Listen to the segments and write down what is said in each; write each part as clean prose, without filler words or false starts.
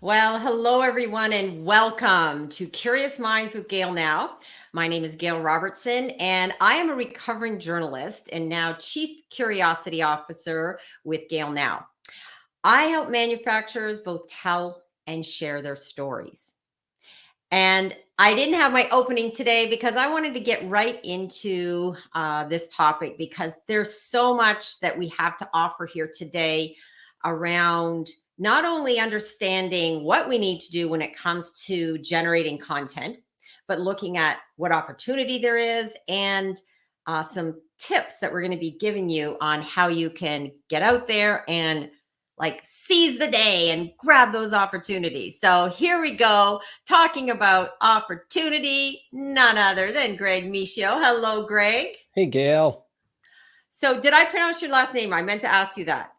Well, hello everyone, and welcome to Curious Minds with Gail Now. My name is Gail Robertson, and I am a recovering journalist and now Chief Curiosity Officer with Gail Now. I help manufacturers both tell and share their stories. And I didn't have my opening today because I wanted to get right into this topic because there's so much that we have to offer here today around not only understanding what we need to do when it comes to generating content, but looking at what opportunity there is and some tips that we're going to be giving you on how you can get out there and like seize the day and grab those opportunities. So here we go, talking about opportunity, none other than Greg Mischio. Hello, Greg. Hey, Gail. So did I pronounce your last name? I meant to ask you that.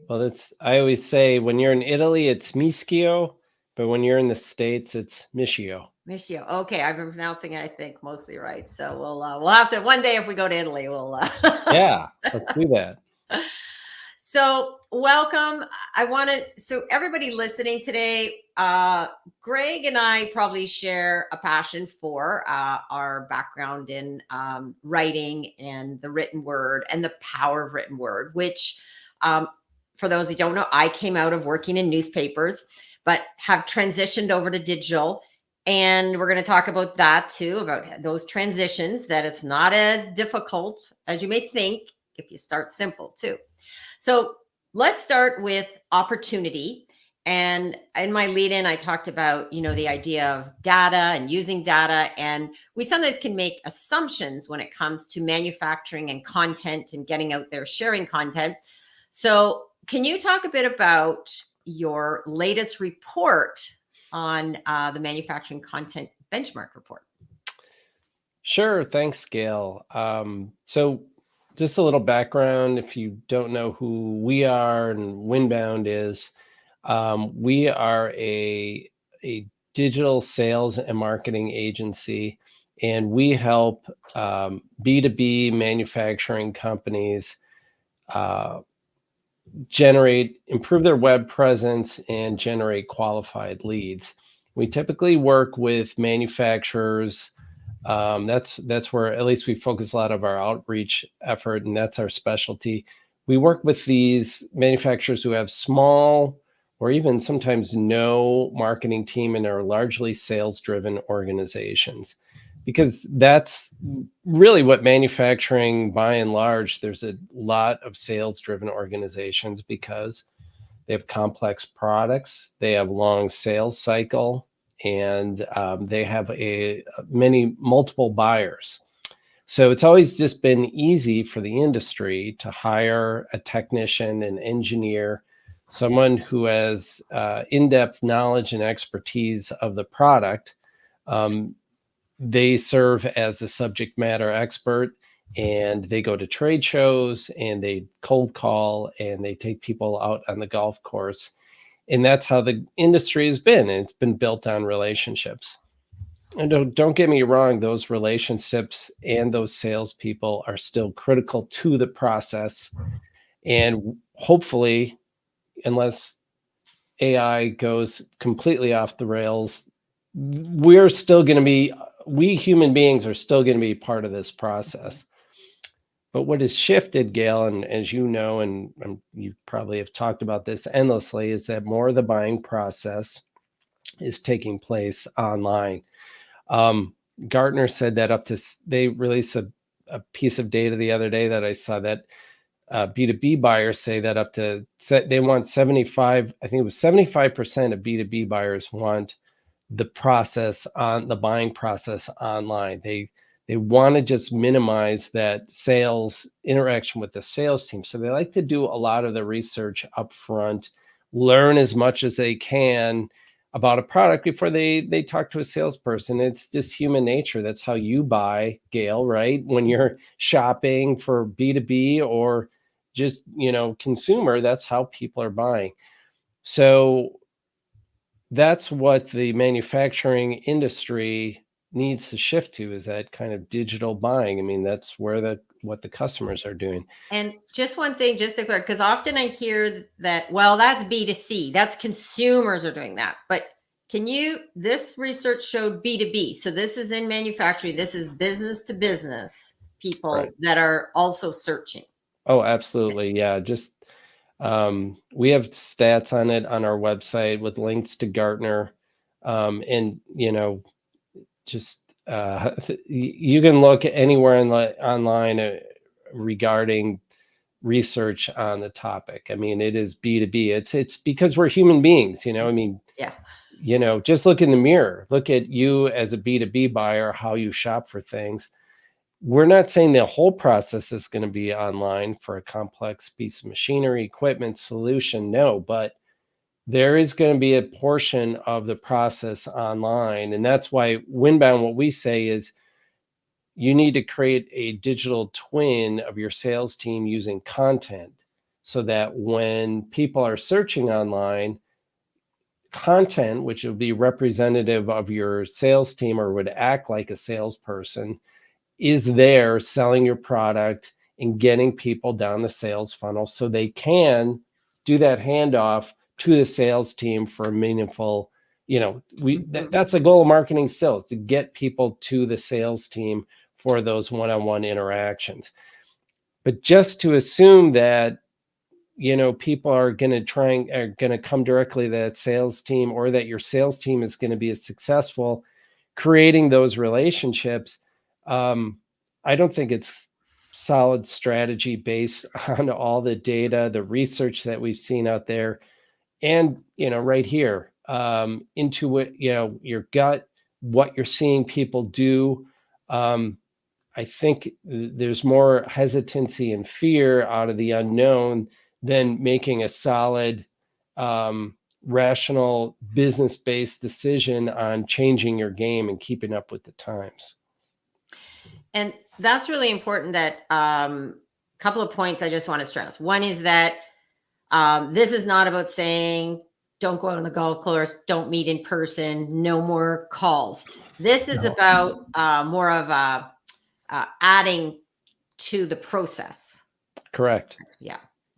Well, I always say when you're in Italy, it's Mischio, but when you're in the States, it's Mischio. Mischio. Okay, I've been pronouncing it, I think, mostly right. So we'll have to one day if we go to Italy, we'll. Yeah, let's do that. So welcome. So everybody listening today, Greg and I probably share a passion for our background in writing and the written word and the power of written word, which for those who don't know, I came out of working in newspapers, but have transitioned over to digital. And we're going to talk about that too, about those transitions, that it's not as difficult as you may think if you start simple too. So let's start with opportunity. And in my lead in, I talked about, the idea of data and using data. And we sometimes can make assumptions when it comes to manufacturing and content and getting out there, sharing content. So can you talk a bit about your latest report on the manufacturing content benchmark report? Sure. Thanks, Gail. So just a little background, if you don't know who we are and Winbound is, we are a digital sales and marketing agency, and we help B2B manufacturing companies improve their web presence and generate qualified leads. We typically work with manufacturers. That's where at least we focus a lot of our outreach effort, and that's our specialty. We work with these manufacturers who have small or even sometimes no marketing team and are largely sales-driven organizations, because that's really what manufacturing, by and large, there's a lot of sales-driven organizations because they have complex products, they have long sales cycle, and they have multiple buyers. So it's always just been easy for the industry to hire a technician, an engineer, someone who has in-depth knowledge and expertise of the product. They serve as the subject matter expert, and they go to trade shows and they cold call and they take people out on the golf course. And that's how the industry has been. And it's been built on relationships. And don't get me wrong, those relationships and those salespeople are still critical to the process. And hopefully, unless AI goes completely off the rails, we human beings are still going to be part of this process. But what has shifted, Gail, and as you know, and you probably have talked about this endlessly, is that more of the buying process is taking place online. Gartner said that they released a piece of data the other day that I saw that B2B buyers say that they want 75%, I think it was 75% of B2B buyers want the buying process online. They want to just minimize that sales interaction with the sales team. So they like to do a lot of the research up front, learn as much as they can about a product before they talk to a salesperson. It's just human nature. That's how you buy, Gail, right? When you're shopping for B2B or just, consumer, that's how people are buying. So that's what the manufacturing industry needs to shift to, is that kind of digital buying. I mean, that's where the what the customers are doing. And just one thing, just to clear, because often I hear that, well, that's B2C, that's consumers are doing that. But this research showed B2B. So this is in manufacturing, this is business to business people Right. that are also searching. Oh, absolutely. Yeah. Just we have stats on it on our website with links to Gartner. And, just you can look anywhere online regarding research on the topic. I mean, it is B2B. It's because we're human beings, I mean, Yeah. just look in the mirror, look at you as a B2B buyer, how you shop for things. We're not saying the whole process is going to be online for a complex piece of machinery, equipment, solution. No, but there is going to be a portion of the process online. And that's why Winbound, what we say is you need to create a digital twin of your sales team using content so that when people are searching online, content, which would be representative of your sales team or would act like a salesperson, is there selling your product and getting people down the sales funnel so they can do that handoff to the sales team for a meaningful, that's a goal of marketing still, is to get people to the sales team for those one-on-one interactions. But just to assume that, people are going to come directly to that sales team, or that your sales team is going to be as successful creating those relationships, I don't think it's solid strategy based on all the data, the research that we've seen out there, and right here, into it, your gut, what you're seeing people do. I think there's more hesitancy and fear out of the unknown than making a solid, rational, business-based decision on changing your game and keeping up with the times. And that's really important. That couple of points I just want to stress. One is that this is not about saying don't go out on the golf course, don't meet in person, no more calls. This is about more of adding to the process. Correct. Yeah.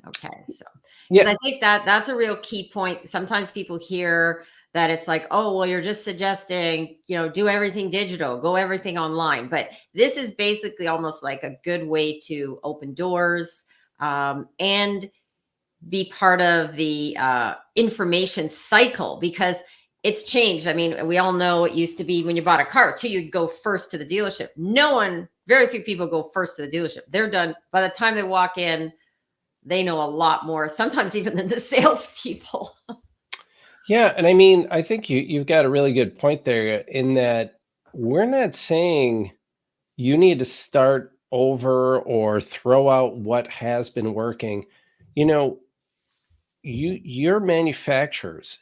Okay. So, yeah, I think that's a real key point. Sometimes people hear that it's like, oh, well, you're just suggesting, do everything digital, go everything online. But this is basically almost like a good way to open doors and be part of the information cycle, because it's changed. I mean, we all know it used to be when you bought a car too, you'd go first to the dealership. Very few people go first to the dealership. They're done. By the time they walk in, they know a lot more, sometimes even than the salespeople. Yeah. And I mean, I think you've got a really good point there, in that we're not saying you need to start over or throw out what has been working. You're manufacturers,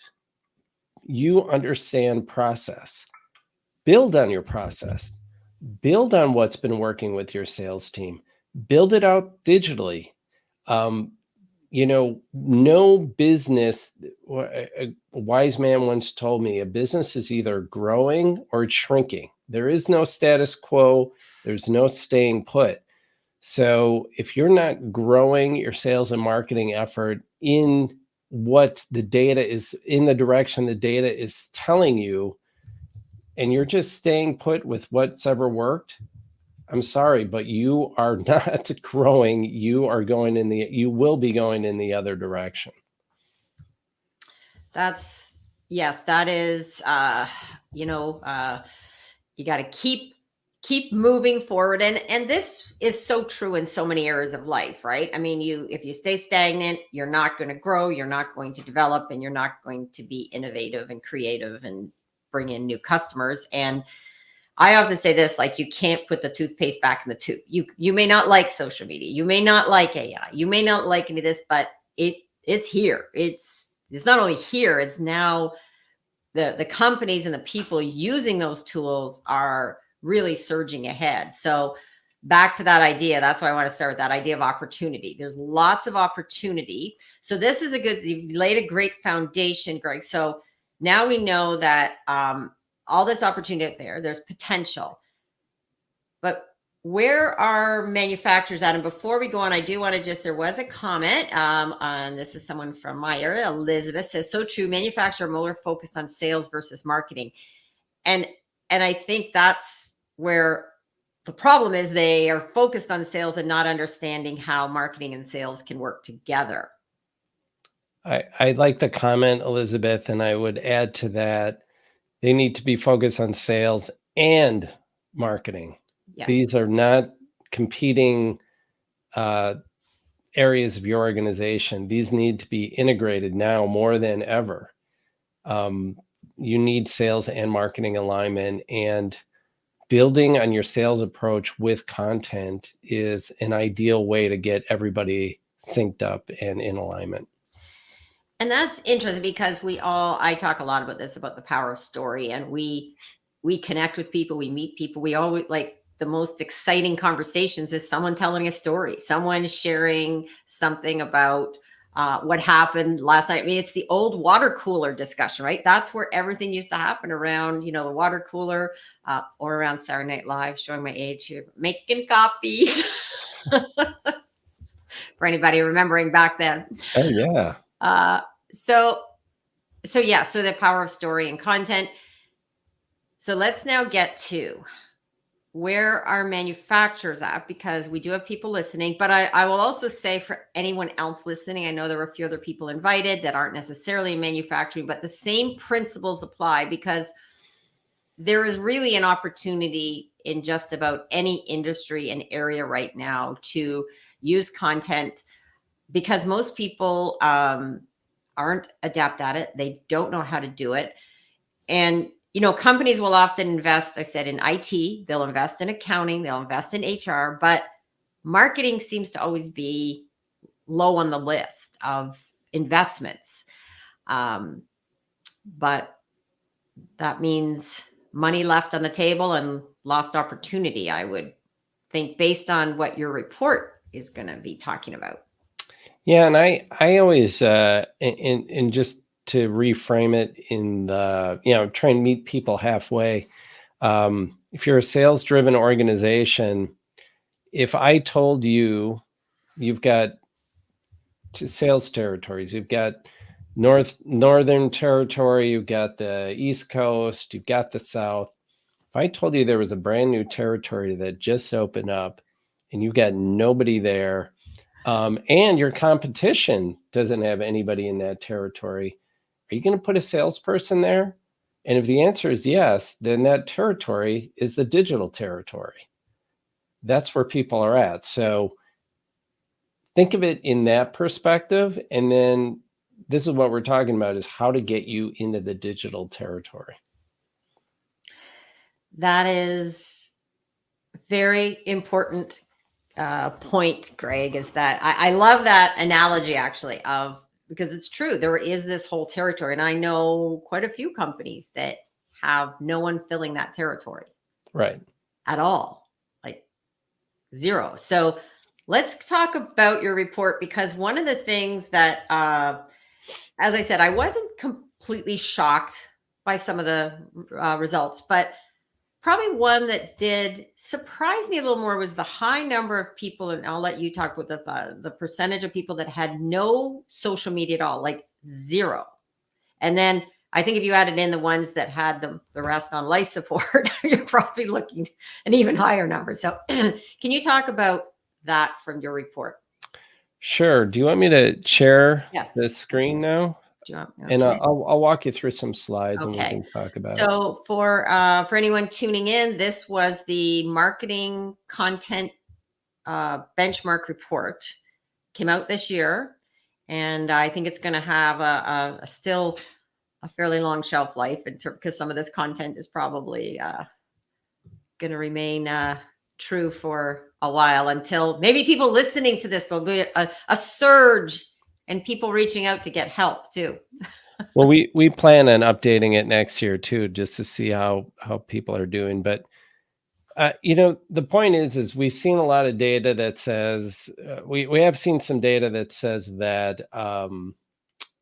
you understand process. Build on your process, build on what's been working with your sales team, build it out digitally. No business, a wise man once told me, a business is either growing or it's shrinking. There is no status quo, there's no staying put. So if you're not growing your sales and marketing effort in what the data is, in the direction the data is telling you, and you're just staying put with what's ever worked, I'm sorry, but you are not growing. You will be going in the other direction. Yes, that is, you got to keep moving forward. And this is so true in so many areas of life, right? I mean, if you stay stagnant, you're not going to grow, you're not going to develop, and you're not going to be innovative and creative and bring in new customers. And I often say this, like, you can't put the toothpaste back in the tube. You may not like social media, you may not like AI, you may not like any of this, but it's here. It's not only here, it's now the companies and the people using those tools are really surging ahead. So back to that idea, that's why I want to start with that idea of opportunity. There's lots of opportunity. So this is you've laid a great foundation, Greg. So now we know that all this opportunity out there, there's potential. But where are manufacturers at? And before we go on, I do want to there was a comment on this is someone from my area. Elizabeth says, so true. Manufacturers are more focused on sales versus marketing. And I think that's where the problem is. They are focused on sales and not understanding how marketing and sales can work together. I like the comment, Elizabeth, and I would add to that, they need to be focused on sales and marketing. Yes. These are not competing areas of your organization. These need to be integrated now more than ever. You need sales and marketing alignment, and building on your sales approach with content is an ideal way to get everybody synced up and in alignment. And that's interesting because I talk a lot about this, about the power of story, and we connect with people, we meet people. We always like the most exciting conversations is someone telling a story, someone sharing something about what happened last night. I mean, it's the old water cooler discussion, right? That's where everything used to happen around, the water cooler or around Saturday Night Live, showing my age here, making copies. For anybody remembering back then. Oh, yeah. So the power of story and content. So let's now get to where our manufacturers at, because we do have people listening, but I will also say for anyone else listening, I know there were a few other people invited that aren't necessarily in manufacturing, but the same principles apply, because there is really an opportunity in just about any industry and area right now to use content, because most people aren't adept at it. They don't know how to do it. And companies will often invest, I said, in IT, they'll invest in accounting, they'll invest in HR, but marketing seems to always be low on the list of investments. But that means money left on the table and lost opportunity, I would think, based on what your report is going to be talking about. Yeah, and I always and just to reframe it in the, try and meet people halfway. If you're a sales-driven organization, if I told you you've got sales territories, you've got northern territory, you've got the East Coast, you've got the South. If I told you there was a brand new territory that just opened up and you've got nobody there, and your competition doesn't have anybody in that territory, are you going to put a salesperson there? And if the answer is yes, then that territory is the digital territory. That's where people are at. So think of it in that perspective. And then this is what we're talking about, is how to get you into the digital territory. That is very important point, Greg, is that I love that analogy, actually, because it's true. There is this whole territory, and I know quite a few companies that have no one filling that territory. Right. At all, like zero. So let's talk about your report, because one of the things that, as I said, I wasn't completely shocked by some of the results, but probably one that did surprise me a little more was the high number of people, and I'll let you talk with us, the percentage of people that had no social media at all, like zero. And then I think if you added in the ones that had the rest on life support, you're probably looking an even higher number. So can you talk about that from your report? Sure. Do you want me to share Yes. the screen now? Okay. And I'll walk you through some slides, Okay. and we can talk about it. So for anyone tuning in, this was the marketing content benchmark report. Came out this year, and I think it's going to have a still a fairly long shelf life, because some of this content is probably going to remain true for a while, until maybe people listening to this, there'll be a surge and people reaching out to get help too. Well, we plan on updating it next year too, just to see how people are doing. But the point is we've seen a lot of data that says we have seen some data that says that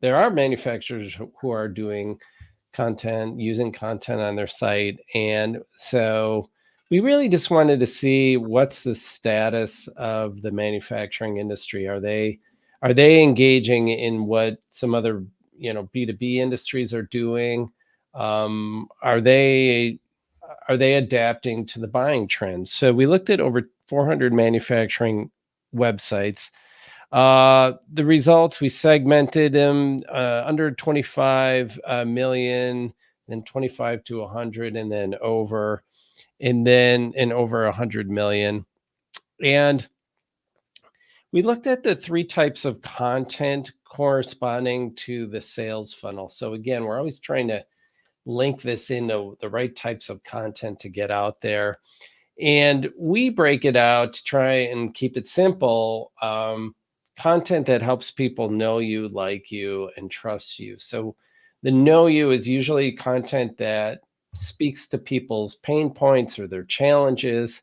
there are manufacturers who are doing content, using content on their site, and so we really just wanted to see what's the status of the manufacturing industry. Are they engaging in what some other B2B industries are doing? Are they adapting to the buying trends? So we looked at over 400 manufacturing websites. The results, we segmented them under 25 million, then 25 to 100, and then over, and over 100 million. And we looked at the three types of content corresponding to the sales funnel. So again, we're always trying to link this into the right types of content to get out there. And we break it out to try and keep it simple. Content that helps people know you, like you, and trust you. So the know you is usually content that speaks to people's pain points or their challenges.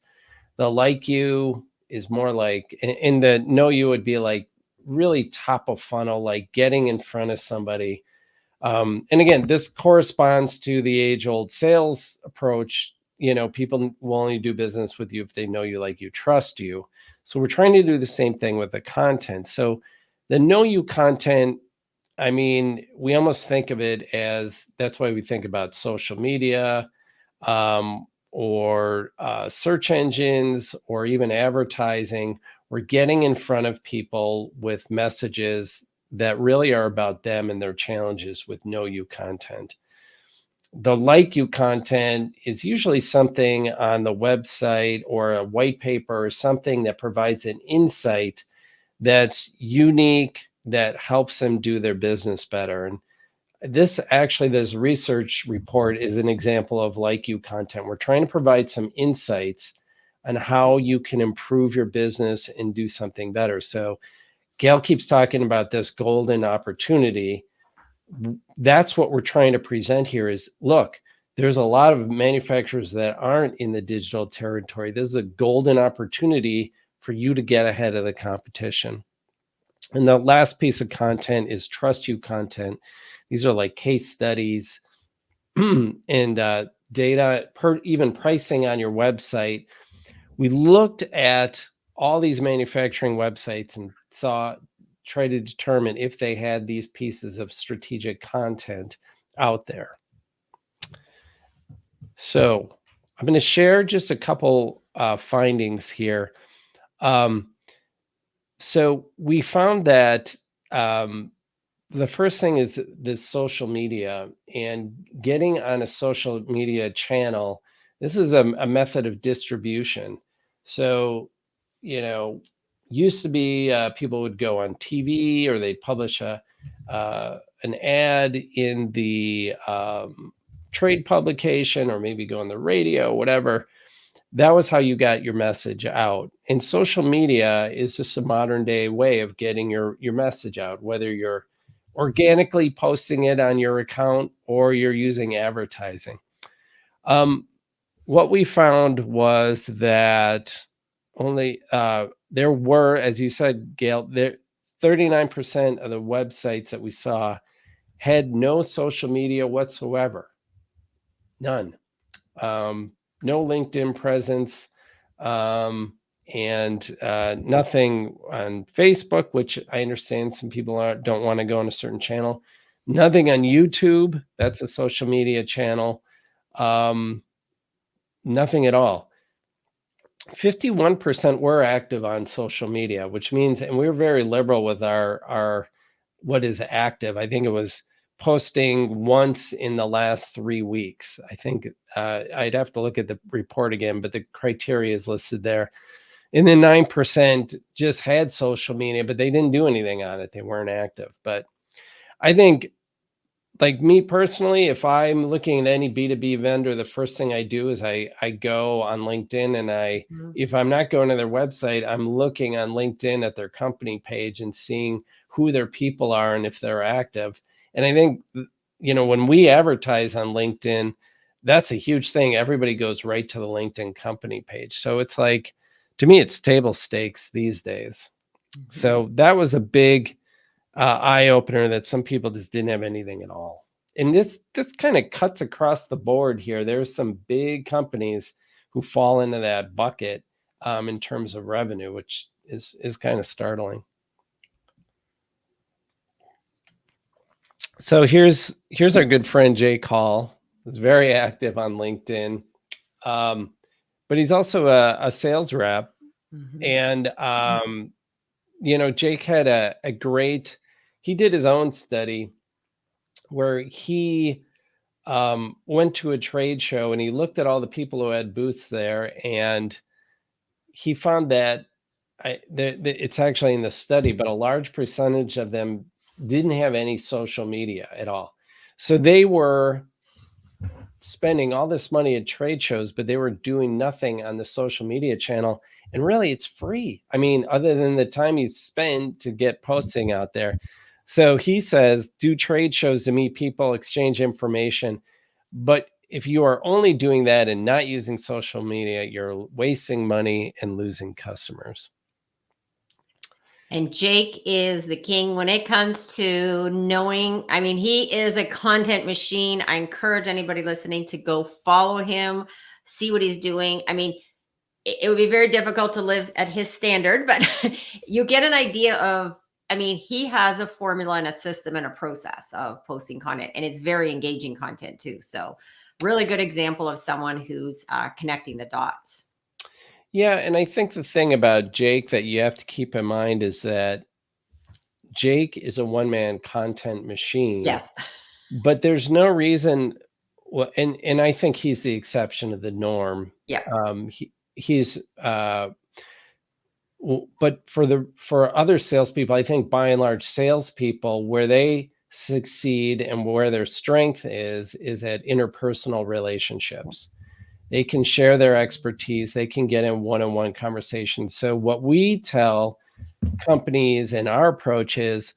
The like you is more like, and the know you would be like really top of funnel, like getting in front of somebody. And again, this corresponds to the age-old sales approach. People will only do business with you if they know you, like you, trust you. So we're trying to do the same thing with the content. So the know you content, I mean, we almost think of it as, that's why we think about social media, or search engines, or even advertising. We're getting in front of people with messages that really are about them and their challenges with know you content. The like you content is usually something on the website or a white paper or something that provides an insight that's unique, that helps them do their business better. And this research report is an example of like you content. We're trying to provide some insights on how you can improve your business and do something better. So Gail keeps talking about this golden opportunity. That's what we're trying to present here is, look, there's a lot of manufacturers that aren't in the digital territory. This is a golden opportunity for you to get ahead of the competition. And the last piece of content is trust you content. These are like case studies and data, even pricing on your website. We looked at all these manufacturing websites and try to determine if they had these pieces of strategic content out there. So I'm going to share just a couple findings here. So we found that the first thing is this social media, and getting on a social media channel. This is a method of distribution. So, used to be people would go on TV, or they'd publish an ad in the trade publication, or maybe go on the radio, whatever. That was how you got your message out. And social media is just a modern day way of getting your message out, whether you're organically posting it on your account or you're using advertising. What we found was that only there were, as you said, Gail, 39% of the websites that we saw had no social media whatsoever. None. No LinkedIn presence, and nothing on Facebook, which I understand some people don't want to go on a certain channel. Nothing on YouTube. That's a social media channel. Nothing at all. 51% were active on social media, which means, and we're very liberal with our what is active. I think it was posting once in the last 3 weeks. I think I'd have to look at the report again, but the criteria is listed there. And then 9% just had social media, but they didn't do anything on it. They weren't active. But I think, like me personally, if I'm looking at any B2B vendor, the first thing I do is I go on LinkedIn, and if I'm not going to their website, I'm looking on LinkedIn at their company page and seeing who their people are and if they're active. And I think, when we advertise on LinkedIn, that's a huge thing. Everybody goes right to the LinkedIn company page. So it's like, to me, it's table stakes these days. Mm-hmm. So that was a big eye opener, that some people just didn't have anything at all. And this kind of cuts across the board here. There's some big companies who fall into that bucket in terms of revenue, which is kind of startling. So here's our good friend Jake Hall. He's very active on LinkedIn, but he's also a sales rep. Mhm. And Jake had a great. He did his own study where he went to a trade show and he looked at all the people who had booths there, and he found that it's actually in the study, but a large percentage of them didn't have any social media at all. So they were spending all this money at trade shows, but they were doing nothing on the social media channel. And really, it's free. I mean, other than the time you spend to get posting out there. So he says, do trade shows to meet people, exchange information. But if you are only doing that and not using social media, you're wasting money and losing customers. And Jake is the king when it comes to knowing. I mean, he is a content machine. I encourage anybody listening to go follow him, see what he's doing. I mean, it would be very difficult to live at his standard, but you get an idea of, I mean, he has a formula and a system and a process of posting content, and it's very engaging content too. So really good example of someone who's connecting the dots. Yeah, and I think the thing about Jake that you have to keep in mind is that Jake is a one-man content machine. Yes. But there's no reason. Well, and I think he's the exception of the norm. Yeah. He's but for other salespeople, I think by and large, salespeople, where they succeed and where their strength is at interpersonal relationships. They can share their expertise. They can get in one-on-one conversations. So what we tell companies and our approach is,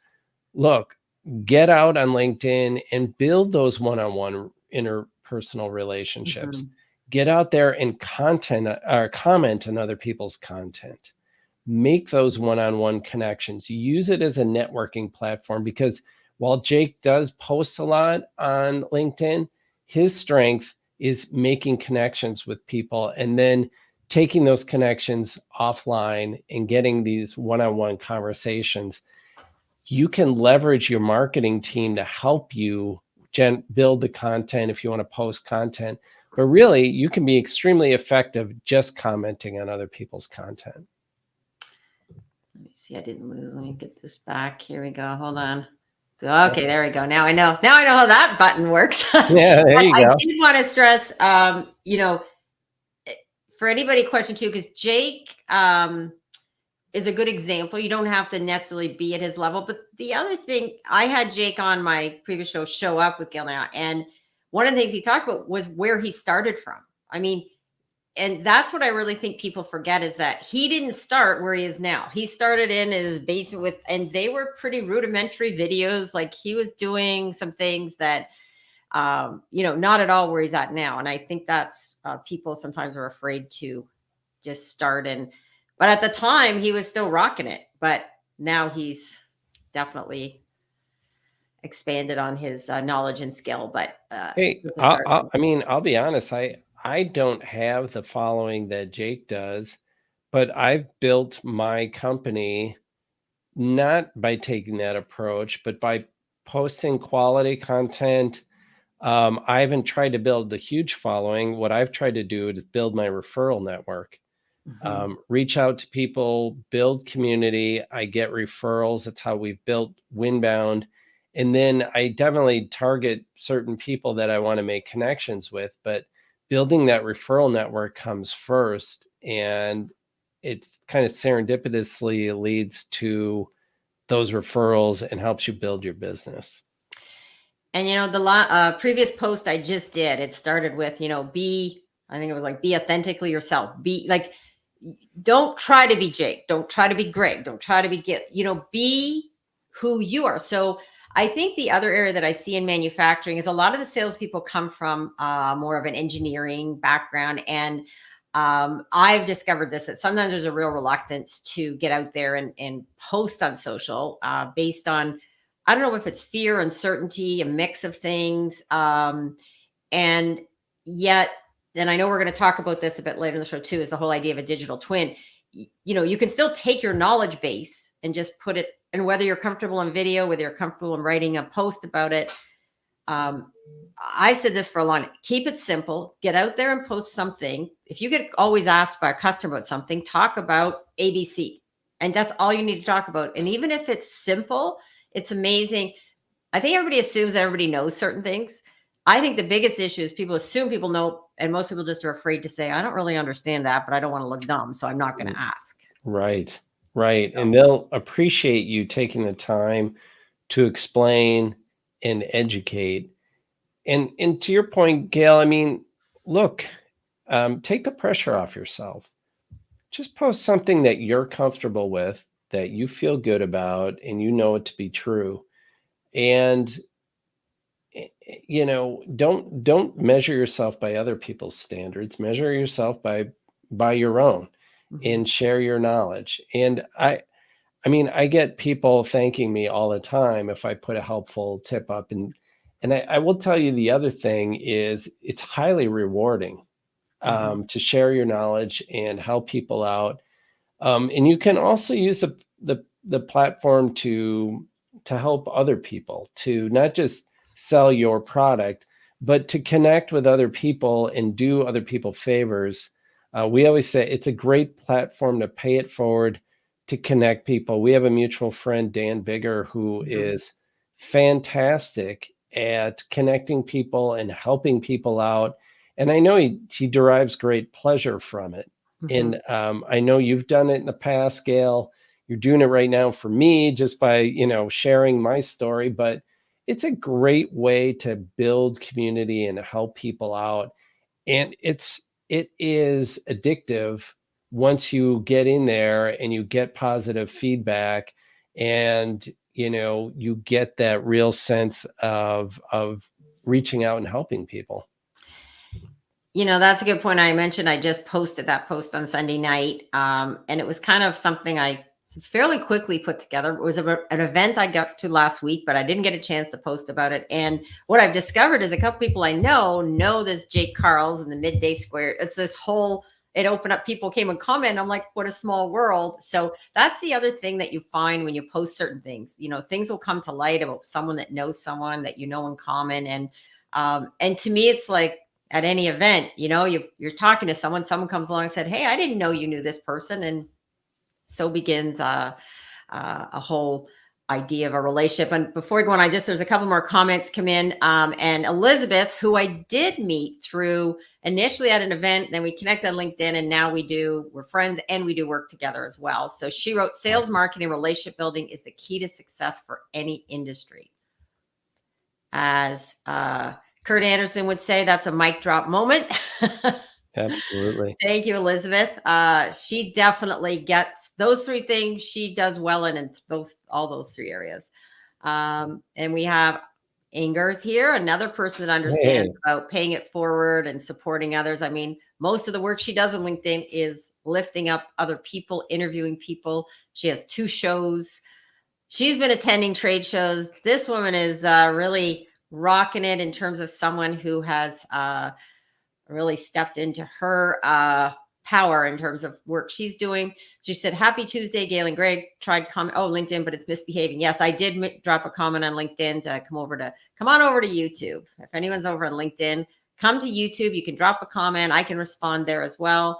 look, get out on LinkedIn and build those one-on-one interpersonal relationships. Mm-hmm. Get out there and comment on other people's content. Make those one-on-one connections. Use it as a networking platform, because while Jake does post a lot on LinkedIn, his strength is making connections with people and then taking those connections offline and getting these one-on-one conversations. You can leverage your marketing team to help you build the content if you want to post content. But really, you can be extremely effective just commenting on other people's content. Let me see. I didn't lose. Let me get this back. Here we go. Hold on. Okay, there we go. Now I know. Now I know how that button works. Yeah, there you go. I did want to stress, for anybody question too, because Jake is a good example. You don't have to necessarily be at his level. But the other thing, I had Jake on my previous show up with Gil now, and one of the things he talked about was where he started from. I mean, and that's what I really think people forget, is that he didn't start where he is now. He started in his basement and they were pretty rudimentary videos. Like, he was doing some things that, not at all where he's at now. And I think that's people sometimes are afraid to just start. But at the time he was still rocking it, but now he's definitely expanded on his knowledge and skill. But hey, I'll be honest. I don't have the following that Jake does, but I've built my company not by taking that approach, but by posting quality content. I haven't tried to build a huge following. What I've tried to do is build my referral network. Mm-hmm. Reach out to people, build community. I get referrals. That's how we've built Winbound. And then I definitely target certain people that I want to make connections with, but building that referral network comes first, and it kind of serendipitously leads to those referrals and helps you build your business. And the previous post I just did, it started with, I think it was like, be authentically yourself. Be like, don't try to be Jake. Don't try to be Greg. Don't try to be Gil. Be who you are. So I think the other area that I see in manufacturing is a lot of the salespeople come from more of an engineering background. And I've discovered this, that sometimes there's a real reluctance to get out there and post on social based on, I don't know if it's fear, uncertainty, a mix of things. And yet and I know we're going to talk about this a bit later in the show too, is the whole idea of a digital twin. You know, you can still take your knowledge base and just put it, and whether you're comfortable in video, whether you're comfortable in writing a post about it, I said this for a long time. Keep it simple. Get out there and post something. If you get always asked by a customer about something, talk about ABC. And that's all you need to talk about. And even if it's simple, it's amazing. I think everybody assumes that everybody knows certain things. I think the biggest issue is people assume people know, and most people just are afraid to say, I don't really understand that, but I don't want to look dumb, so I'm not going to ask. Right. Right. And they'll appreciate you taking the time to explain and educate. And to your point, Gail, I mean, look, take the pressure off yourself. Just post something that you're comfortable with, that you feel good about, and you know it to be true. And you know, don't measure yourself by other people's standards. Measure yourself by your own, and share your knowledge. And I mean, I get people thanking me all the time if I put a helpful tip up. And I will tell you, the other thing is, it's highly rewarding to share your knowledge and help people out. And you can also use the platform to help other people, to not just sell your product, but to connect with other people and do other people favors. We always say it's a great platform to pay it forward, to connect people. We have a mutual friend, Dan Bigger, who is fantastic at connecting people and helping people out. And I know he derives great pleasure from it. And I know you've done it in the past, Gail. You're doing it right now for me, just by, you know, sharing my story. But it's a great way to build community and help people out. And it is addictive once you get in there and you get positive feedback, and you know, you get that real sense of reaching out and helping people. You know, that's a good point. I mentioned I just posted that post on Sunday night. And it was kind of something I fairly quickly put together. It was an event I got to last week, but I didn't get a chance to post about it. And what I've discovered is a couple people I know this Jake Carls in the Midday Square. It's this whole, it opened up, people came and comment. I'm like, what a small world. So that's the other thing that you find when you post certain things. You know, things will come to light about someone that knows someone that you know in common. And to me, it's like, at any event, you know, you're talking to someone comes along and said, hey, I didn't know you knew this person. And so begins a whole idea of a relationship. And before we go on, there's a couple more comments come in. And Elizabeth, who I did meet through initially at an event, then we connected on LinkedIn, and now we're friends and we do work together as well. So she wrote, sales, marketing, relationship building is the key to success for any industry. As Kurt Anderson would say, that's a mic drop moment. Absolutely. Thank you, Elizabeth. She definitely gets those three things. She does well in all those three areas. And we have Inger's here, another person that understands about paying it forward and supporting others. I mean, most of the work she does on LinkedIn is lifting up other people, interviewing people. She has 2 shows. She's been attending trade shows. This woman is really rocking it in terms of someone who has really stepped into her power in terms of work she's doing. She said, happy Tuesday, Gail and Greg. Tried comment. Oh, LinkedIn, but it's misbehaving. Yes, I did drop a comment on LinkedIn to come on over to YouTube. If anyone's over on LinkedIn, come to YouTube. You can drop a comment. I can respond there as well.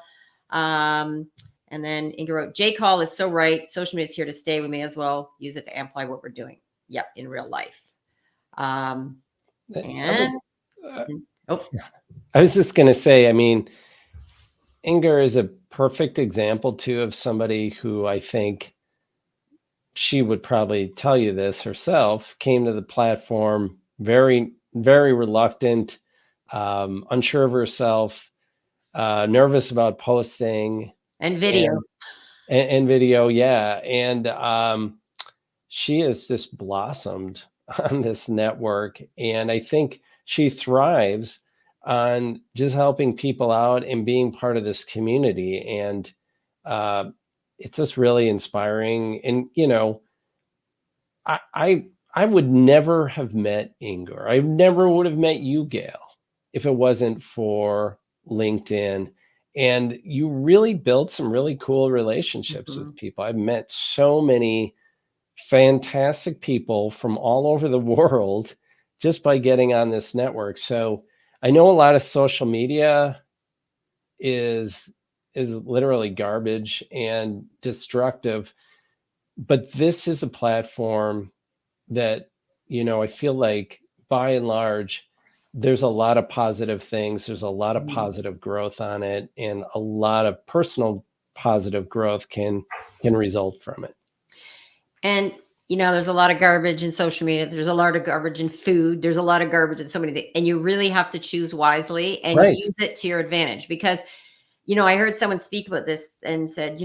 And then Inga wrote, Jake Hall is so right. Social media is here to stay. We may as well use it to amplify what we're doing. Yep, in real life. I was just going to say, I mean, Inger is a perfect example too of somebody who, I think she would probably tell you this herself, came to the platform very, very reluctant, unsure of herself, nervous about posting and video. And video. Yeah. And she has just blossomed on this network. And I think she thrives on just helping people out and being part of this community. And it's just really inspiring. And, you know, I would never have met Inger. I never would have met you, Gail, if it wasn't for LinkedIn, and you really build some really cool relationships with people. I've met so many fantastic people from all over the world just by getting on this network. So I know a lot of social media is literally garbage and destructive, but this is a platform that, I feel like by and large, there's a lot of positive things. There's a lot of positive growth on it, and a lot of personal positive growth can result from it. And there's a lot of garbage in social media. There's a lot of garbage in food. There's a lot of garbage in so many things. And you really have to choose wisely and Right. use it to your advantage. Because, I heard someone speak about this and said,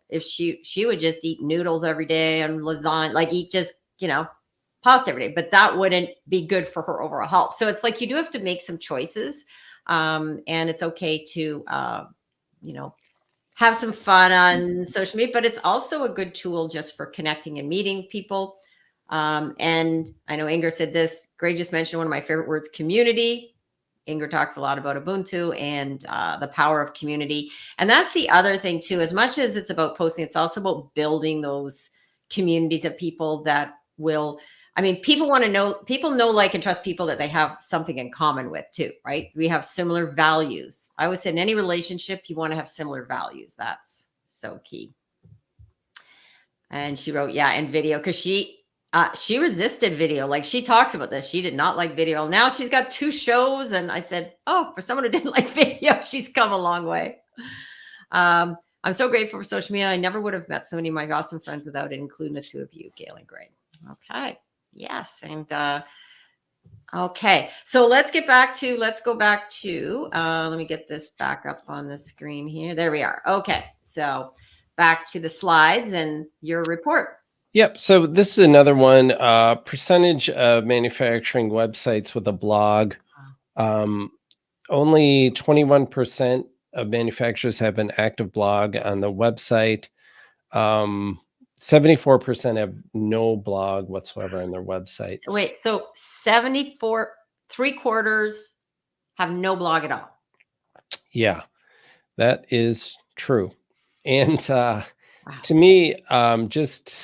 if she would just eat noodles every day and lasagna, like eat just, pasta every day, but that wouldn't be good for her overall health. So it's like you do have to make some choices. And it's okay to have some fun on social media, but it's also a good tool just for connecting and meeting people. And I know Inger said this. Gray just mentioned one of my favorite words, community. Inger talks a lot about Ubuntu and the power of community. And that's the other thing too. As much as it's about posting, it's also about building those communities of people that will, people want to know, people know, like, and trust people that they have something in common with too, right? We have similar values. I always say in any relationship, you want to have similar values. That's so key. And she wrote, yeah, and video, because she resisted video. Like, she talks about this. She did not like video. Now she's got 2 shows. And I said, oh, for someone who didn't like video, she's come a long way. I'm so grateful for social media. I never would have met so many of my awesome friends without it, including the 2 of you, Gail and Gray. Okay. Yes. And okay. So let's go back to, let me get this back up on the screen here. There we are. Okay. So back to the slides and your report. Yep. So this is another one, percentage of manufacturing websites with a blog. Only 21% of manufacturers have an active blog on the website. 74% have no blog whatsoever on their website. Wait, so 74, 3/4 have no blog at all. Yeah, that is true. And wow. To me, just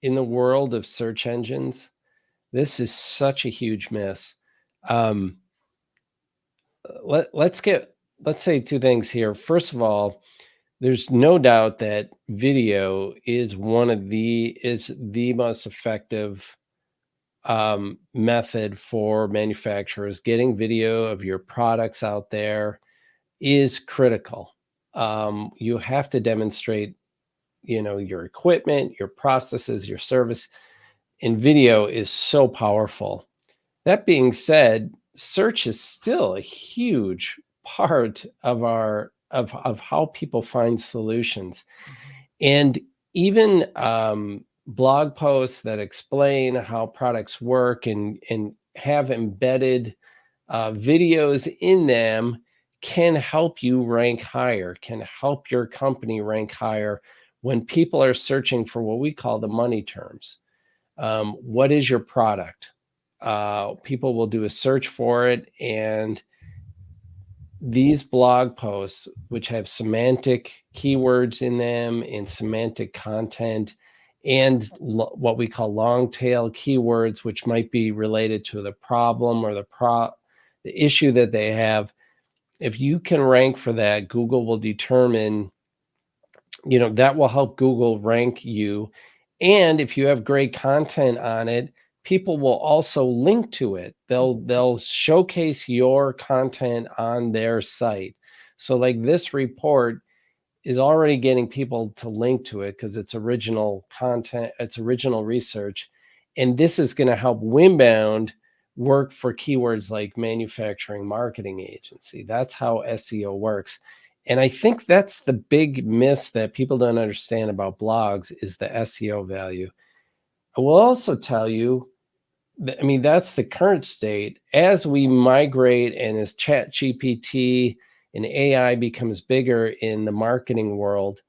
in the world of search engines, this is such a huge miss. Let's say 2 things here. First of all, there's no doubt that video is the most effective method for manufacturers. Getting video of your products out there is critical. You have to demonstrate, your equipment, your processes, your service, and video is so powerful. That being said, search is still a huge part of of how people find solutions. And even blog posts that explain how products work and have embedded videos in them can help you rank higher, can help your company rank higher when people are searching for what we call the money terms. What is your product? People will do a search for it, and these blog posts, which have semantic keywords in them and semantic content, and what we call long tail keywords, which might be related to the problem or the issue that they have. If you can rank for that, Google will determine, that will help Google rank you. And if you have great content on it, people will also link to it. They'll showcase your content on their site. So like this report is already getting people to link to it because it's original content, it's original research. And this is going to help Winbound work for keywords like manufacturing marketing agency. That's how SEO works. And I think that's the big miss that people don't understand about blogs is the SEO value. I will also tell you, that's the current state. As we migrate and as ChatGPT and AI becomes bigger in the marketing world,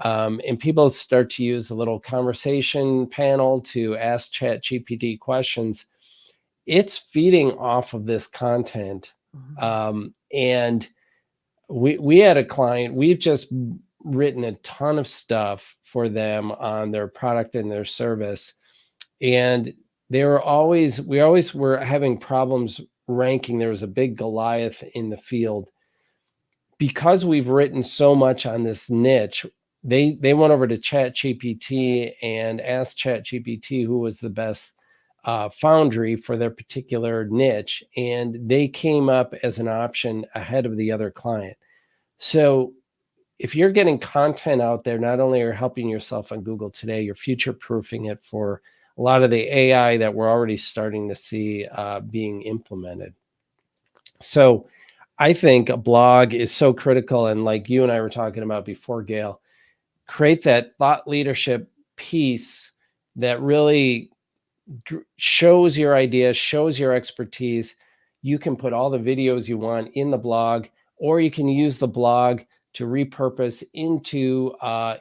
and people start to use a little conversation panel to ask ChatGPT questions, it's feeding off of this content Mhm. And we had a client, we've just written a ton of stuff for them on their product and their service. And we always were having problems ranking. There was a big Goliath in the field because we've written so much on this niche. They went over to ChatGPT and asked ChatGPT who was the best foundry for their particular niche, and they came up as an option ahead of the other client. So if you're getting content out there, not only are you helping yourself on Google today, you're future proofing it for a lot of the AI that we're already starting to see being implemented. So I think a blog is so critical. And like you and I were talking about before, Gail, create that thought leadership piece that really shows your ideas, shows your expertise. You can put all the videos you want in the blog, or you can use the blog to repurpose into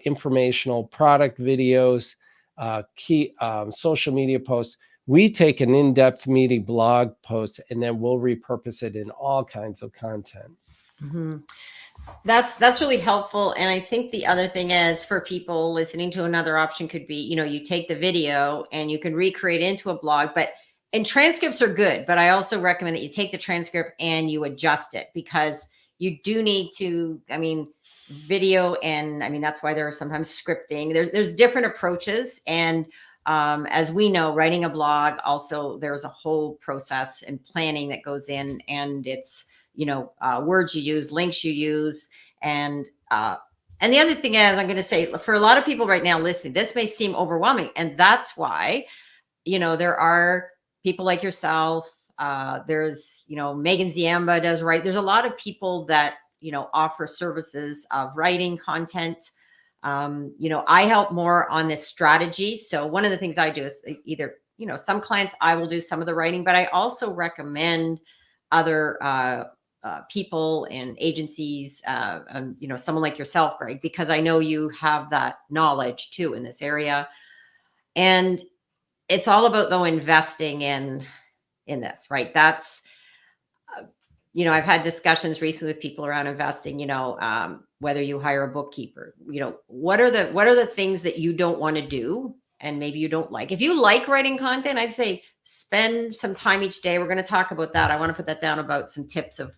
informational product videos, key social media posts. We take an in-depth meaty blog post and then we'll repurpose it in all kinds of content. Mhm. That's really helpful. And I think the other thing is for people listening to, another option could be, you take the video and you can recreate it into a blog, and transcripts are good, but I also recommend that you take the transcript and you adjust it, because you do need to, video, and that's why there are sometimes scripting. There's different approaches. And as we know, writing a blog, also there's a whole process and planning that goes in, and it's words you use, links you use, and the other thing is, I'm going to say, for a lot of people right now listening, this may seem overwhelming, and that's why there are people like yourself. There's Megan Ziamba does write. There's a lot of people that offer services of writing content. I help more on this strategy. So one of the things I do is either some clients I will do some of the writing, but I also recommend other people and agencies, someone like yourself, Greg, because I know you have that knowledge too in this area. And it's all about, though, investing in this, right? That's I've had discussions recently with people around investing, whether you hire a bookkeeper, what are the things that you don't want to do, and maybe you don't like. If you like writing content, I'd say spend some time each day. We're going to talk about that. I want to put that down, about some tips of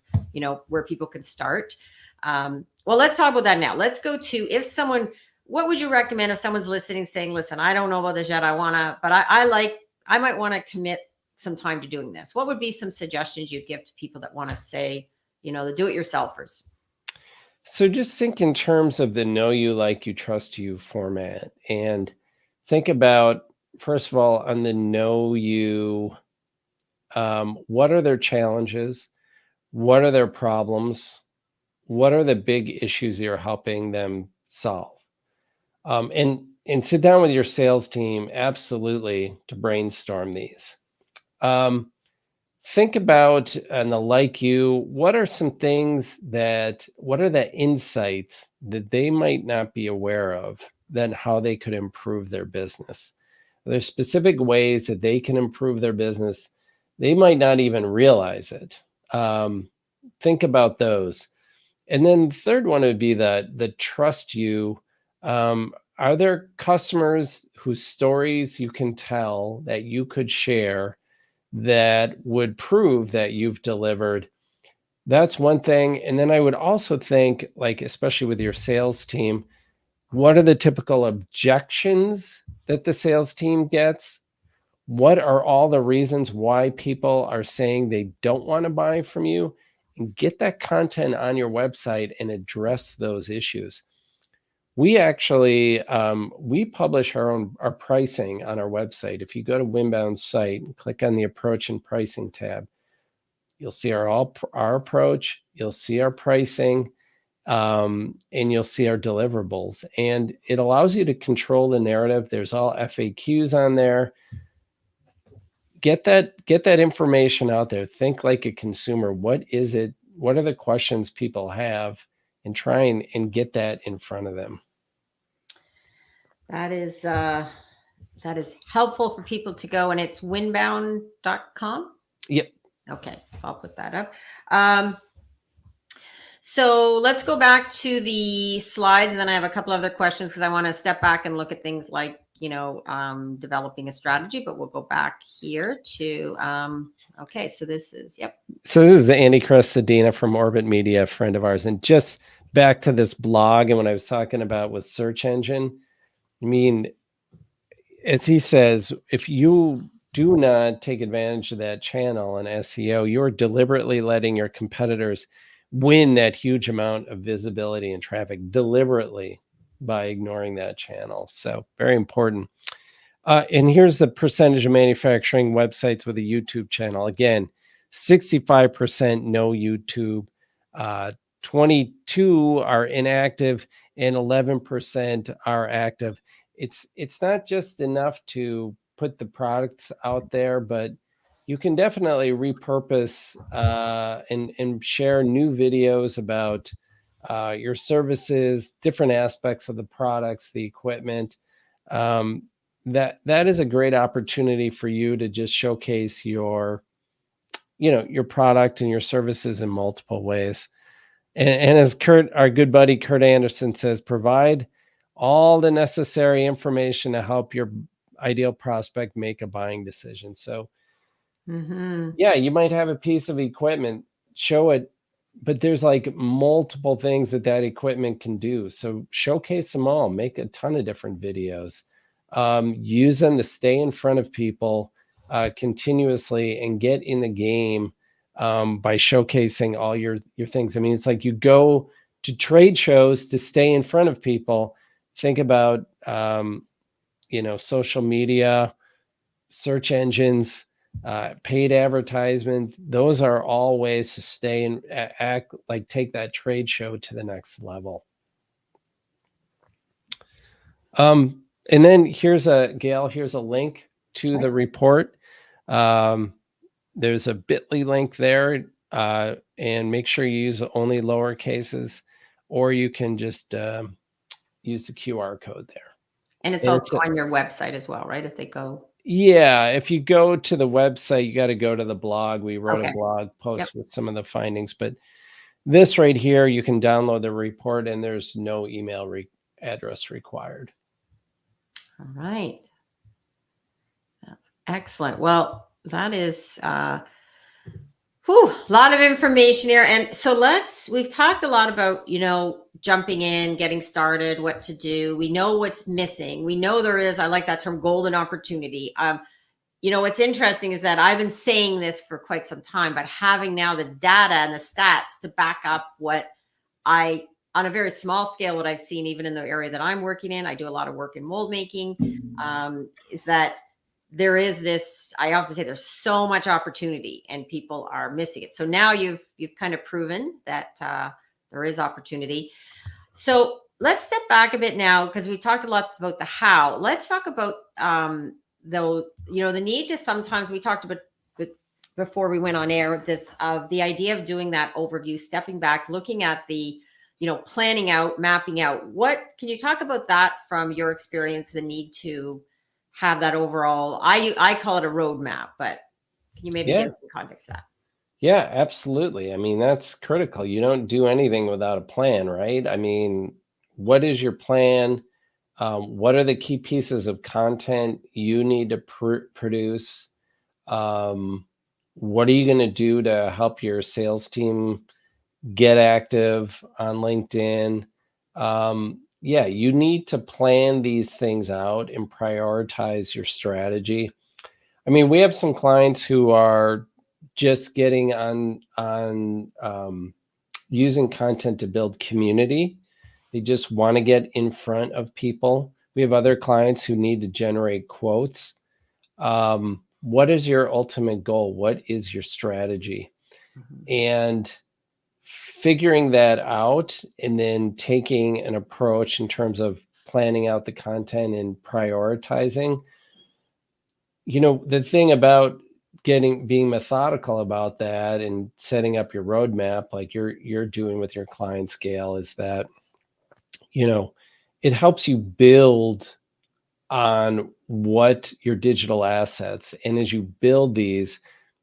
where people can start. Well, let's talk about that now. Let's go to, what would you recommend if someone's listening saying, listen, I don't know about this yet, but I might want to commit some time to doing this. What would be some suggestions you'd give to people that want to say, the do-it-yourselfers? So just think in terms of the know you, like you, trust you format, and think about, first of all, on the know you, what are their challenges? What are their problems? What are the big issues you're helping them solve? And sit down with your sales team, absolutely, to brainstorm these. Think about, and the like you, what are what are the insights that they might not be aware of, then how they could improve their business? There's specific ways that they can improve their business. They might not even realize it. Think about those. And then the third one would be the trust you. Are there customers whose stories you can tell that you could share that would prove that you've delivered? That's one thing. And then I would also think, like, especially with your sales team, what are the typical objections that the sales team gets? What are all the reasons why people are saying they don't want to buy from you? And get that content on your website and address those issues. We actually we publish our pricing on our website. If you go to Winbound's site and click on the approach and pricing tab, you'll see our approach, you'll see our pricing, and you'll see our deliverables. And it allows you to control the narrative. There's all FAQs on there. Get that information out there. Think like a consumer. What is it? What are the questions people have? And try and get that in front of them. That is helpful for people to go, and it's winbound.com. Yep. Okay, I'll put that up. So let's go back to the slides, and then I have a couple other questions because I want to step back and look at things like, developing a strategy, but we'll go back here to, okay, so this is, yep. So this is Andy Crestadina from Orbit Media, a friend of ours. And just back to this blog and what I was talking about with search engine, I mean, as he says, if you do not take advantage of that channel and SEO, you're deliberately letting your competitors win that huge amount of visibility and traffic deliberately by ignoring that channel. So very important. And here's the percentage of manufacturing websites with a YouTube channel. Again, 65% no YouTube, 22 are inactive, and 11% are active. It's not just enough to put the products out there, but you can definitely repurpose and share new videos about your services, different aspects of the products, the equipment. That is a great opportunity for you to just showcase your product and your services in multiple ways. And as our good buddy Kurt Anderson says, provide all the necessary information to help your ideal prospect make a buying decision. So yeah, you might have a piece of equipment, show it, but there's like multiple things that equipment can do. So showcase them all, make a ton of different videos, use them to stay in front of people continuously and get in the game by showcasing all your things. I mean, it's like you go to trade shows to stay in front of people. Think about, social media, search engines, paid advertisement. Those are all ways to stay and act like take that trade show to the next level. And then here's a link to the report. There's a bit.ly link there, and make sure you use only lower cases, or you can just use the QR code there. And it's also on your website as well, right? If they go. Yeah, if you go to the website, you got to go to the blog. We wrote a blog post with some of the findings, but this right here, you can download the report and there's no email address required. All right. That's excellent. Well, that is a lot of information here. And so we've talked a lot about, jumping in, getting started, what to do. We know what's missing. We know there is, I like that term, golden opportunity. What's interesting is that I've been saying this for quite some time, but having now the data and the stats to back up what on a very small scale, what I've seen, even in the area that I'm working in, I do a lot of work in mold making, is that there is this, I often say there's so much opportunity and people are missing it. So now you've kind of proven that there is opportunity. So let's step back a bit now, because we talked a lot about the how. Let's talk about the need to sometimes, we talked about before we went on air, the idea of doing that overview, stepping back, looking at the, planning out, mapping out. What can you talk about that from your experience, the need to have that overall, I call it a roadmap, but can you maybe give some context to that? Yeah, absolutely. I mean, that's critical. You don't do anything without a plan, right? I mean, what is your plan? What are the key pieces of content you need to produce? What are you going to do to help your sales team get active on LinkedIn? You need to plan these things out and prioritize your strategy. I mean, we have some clients who are just getting on using content to build community. They just want to get in front of people. We have other clients who need to generate quotes. What is your ultimate goal? What is your strategy? And figuring that out and then taking an approach in terms of planning out the content and prioritizing. The thing about being methodical about that and setting up your roadmap like you're doing with your client scale is that, it helps you build on what your digital assets. And as you build these,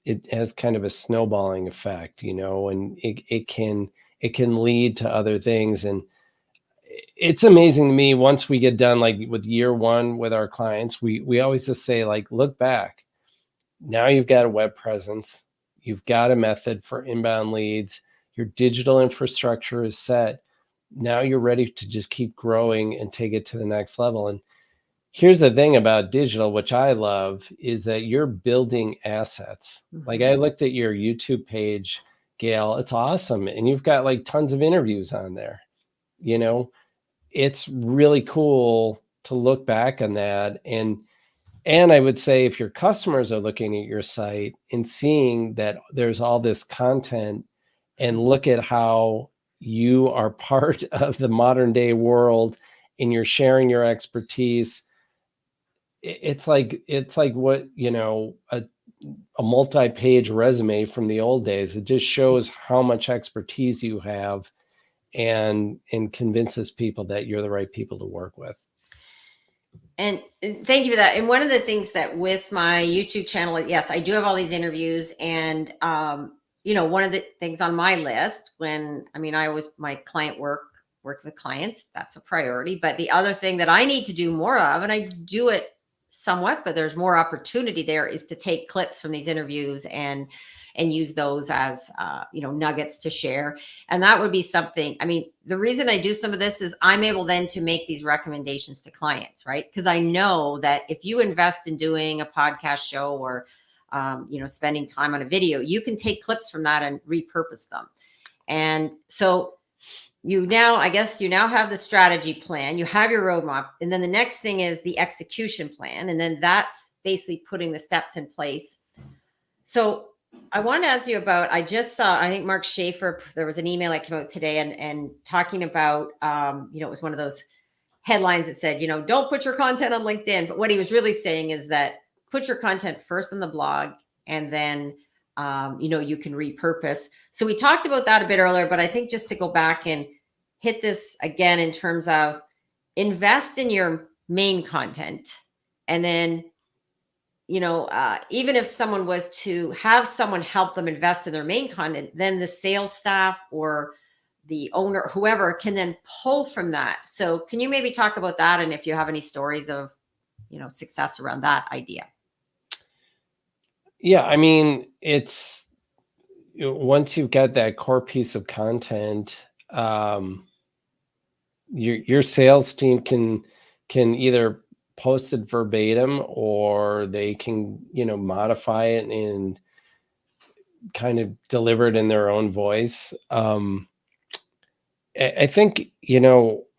it has kind of a snowballing effect, and it can lead to other things. And it's amazing to me, once we get done, like with year one with our clients, we always just say, like, look back. Now you've got a web presence, you've got a method for inbound leads, your digital infrastructure is set. Now you're ready to just keep growing and take it to the next level. And here's the thing about digital, which I love, is that you're building assets. Like, I looked at your YouTube page, Gail. It's awesome. And you've got like tons of interviews on there. It's really cool to look back on that. And I would say, if your customers are looking at your site and seeing that there's all this content, and look at how you are part of the modern day world and you're sharing your expertise, it's like what, a multi-page resume from the old days. It just shows how much expertise you have, and convinces people that you're the right people to work with. And thank you for that. And one of the things that with my YouTube channel, yes, I do have all these interviews. And, one of the things on my list my client work with clients, that's a priority. But the other thing that I need to do more of, and I do it somewhat, but there's more opportunity there, is to take clips from these interviews and use those as, nuggets to share. And that would be something, the reason I do some of this is I'm able then to make these recommendations to clients, right? Because I know that if you invest in doing a podcast show, or, spending time on a video, you can take clips from that and repurpose them. And so I guess you now have the strategy plan, you have your roadmap, and then the next thing is the execution plan. And then that's basically putting the steps in place. So I want to ask you about, I just saw, I think Mark Schaefer, there was an email that came out today and talking about, it was one of those headlines that said, don't put your content on LinkedIn. But what he was really saying is that put your content first on the blog, and then, you can repurpose. So we talked about that a bit earlier, but I think just to go back and hit this again in terms of invest in your main content. And then, even if someone was to have someone help them invest in their main content, then the sales staff or the owner, whoever, can then pull from that. So can you maybe talk about that? And if you have any stories of, success around that idea? Yeah. It's, once you've got that core piece of content, your sales team can either post it verbatim, or they can, modify it and kind of deliver it in their own voice. I think,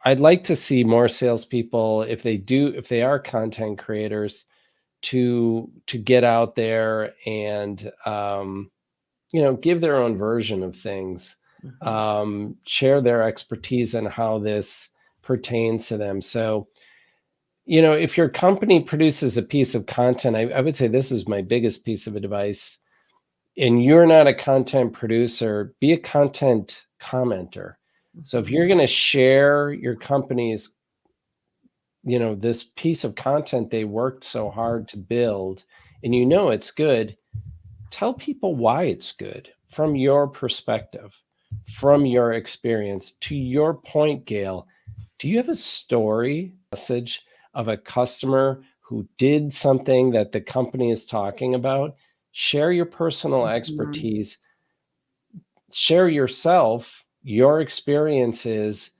I'd like to see more salespeople, if they are content creators, to get out there and, give their own version of things, share their expertise on how this pertains to them. So, if your company produces a piece of content, I would say this is my biggest piece of advice, and you're not a content producer, be a content commenter. So if you're going to share your company's, this piece of content they worked so hard to build, and it's good, tell people why it's good from your perspective, from your experience. To your point, Gail, do you have a story, message of a customer who did something that the company is talking about? Share your personal expertise, share yourself, your experiences,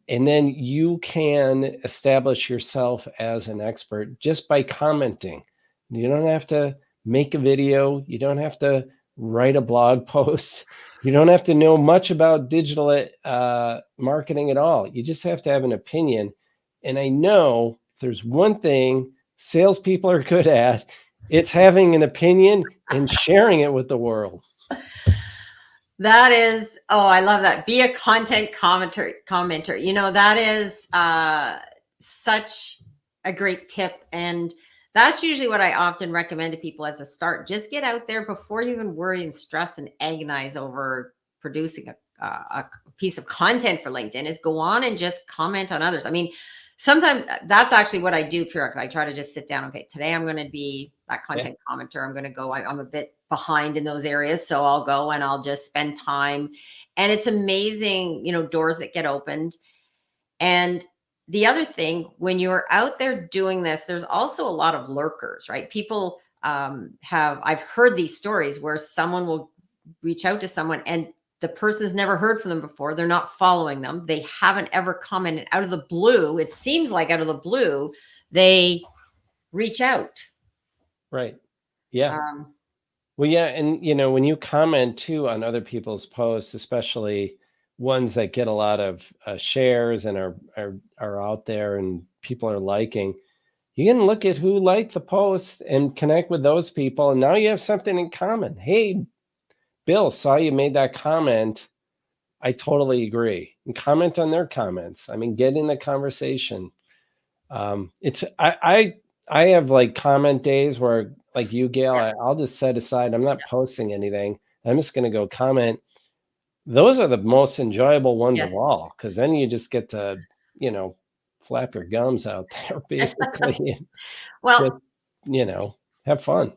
and then you can establish yourself as an expert just by commenting. You don't have to make a video. You don't have to write a blog post. You don't have to know much about digital marketing at all. You just have to have an opinion. And I know if there's one thing salespeople are good at, it's having an opinion and sharing it with the world. That is, I love that. Be a content commenter. That is such a great tip. And that's usually what I often recommend to people as a start. Just get out there before you even worry and stress and agonize over producing a piece of content for LinkedIn, is go on and just comment on others. Sometimes that's actually what I do periodically. I try to just sit down. Okay, today I'm going to be that content commenter. I'm going to go, I'm a bit behind in those areas. So I'll go and I'll just spend time. And it's amazing, doors that get opened. And the other thing, when you're out there doing this, there's also a lot of lurkers, right? People I've heard these stories where someone will reach out to someone and the person's never heard from them before. They're not following them. They haven't ever commented. Out of the blue, it seems like out of the blue, they reach out. Right. Yeah. Um, Well, yeah, and when you comment too on other people's posts, especially ones that get a lot of shares and are out there and people are liking, you can look at who liked the post and connect with those people, and now you have something in common. Hey, Bill, saw you made that comment. I totally agree. And comment on their comments. I mean, get in the conversation. It's I have like comment days where, like you, Gail, yeah. I'll just set aside. I'm not posting anything. I'm just going to go comment. Those are the most enjoyable ones of Yes. all, because then you just get to, flap your gums out there, basically, and just, Well, have fun.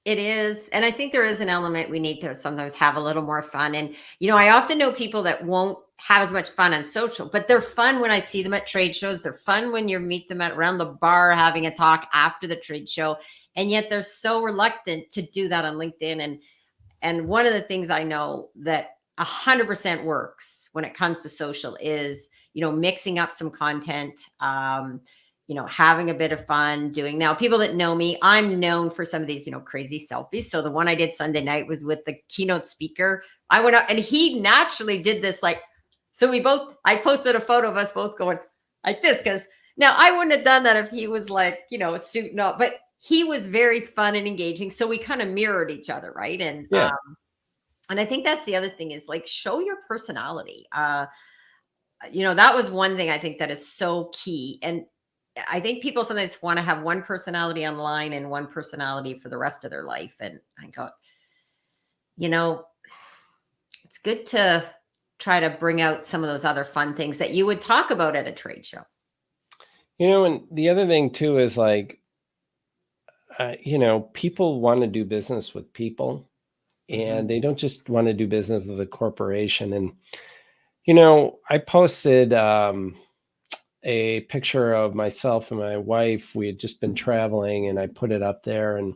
it is. And I think there is an element we need to sometimes have a little more fun. And, I often know people that won't have as much fun on social, but they're fun when I see them at trade shows. They're fun when you meet them at around the bar having a talk after the trade show. And yet they're so reluctant to do that on LinkedIn. And one of the things I know that 100% works when it comes to social is, mixing up some content, having a bit of fun doing. Now, people that know me, I'm known for some of these, crazy selfies. So the one I did Sunday night was with the keynote speaker. I went up and he naturally did this, so I posted a photo of us both going like this, because now I wouldn't have done that if he was suiting up, but he was very fun and engaging. So we kind of mirrored each other. Right. Yeah. And I think that's the other thing is show your personality. That was one thing I think that is so key. And I think people sometimes want to have one personality online and one personality for the rest of their life. And I go, it's good to try to bring out some of those other fun things that you would talk about at a trade show. And the other thing too is people want to do business with people, and they don't just want to do business with a corporation. And, I posted a picture of myself and my wife. We had just been traveling, and I put it up there, and